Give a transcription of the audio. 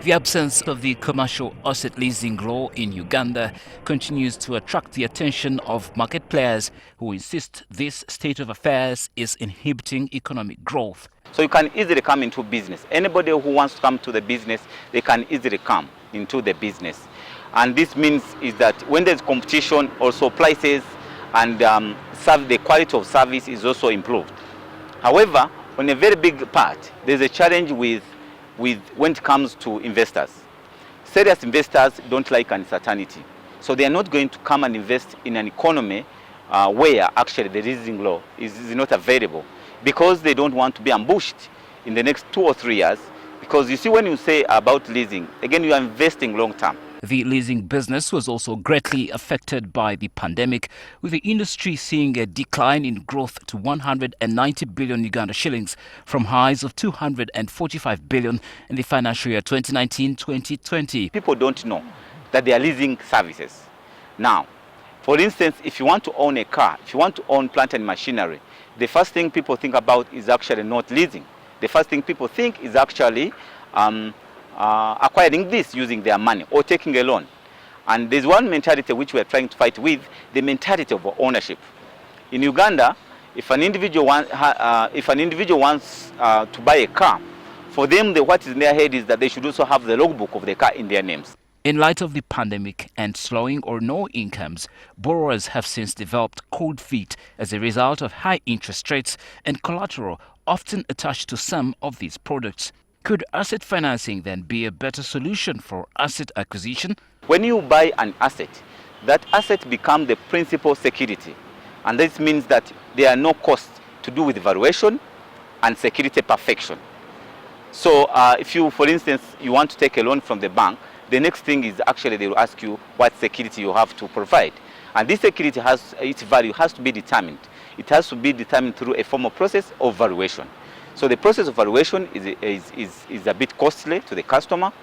The absence of the commercial asset leasing law in Uganda continues to attract the attention of market players who insist this state of affairs is inhibiting economic growth. So you can easily come into business. Anybody who wants to come to the business, they can easily come into the business. And this means is that when there's competition, also prices and the quality of service is also improved. However, on a very big part, there's a challenge with when it comes to investors. Serious investors don't like uncertainty. So they are not going to come and invest in an economy where actually the leasing law is not available, because they don't want to be ambushed in the next 2 or 3 years. Because you see, when you say about leasing, again, you are investing long term. The leasing business was also greatly affected by the pandemic, with the industry seeing a decline in growth to 190 billion Uganda shillings from highs of 245 billion in the financial year 2019-2020. People don't know that they are leasing services. Now, for instance, if you want to own a car, if you want to own plant and machinery, the first thing people think about is actually not leasing. The first thing people think is actually acquiring this using their money or taking a loan. And there's one mentality which we're trying to fight with, the mentality of ownership. In Uganda, if an individual wants to buy a car, for them what is in their head is that they should also have the logbook of the car in their names. In light of the pandemic and slowing or no incomes, borrowers have since developed cold feet as a result of high interest rates and collateral often attached to some of these products. Could asset financing then be a better solution for asset acquisition? When you buy an asset, that asset becomes the principal security. And this means that there are no costs to do with valuation and security perfection. So if you, for instance, you want to take a loan from the bank, the next thing is actually they will ask you what security you have to provide. And this security its value has to be determined. It has to be determined through a formal process of valuation. So the process of valuation is a bit costly to the customer.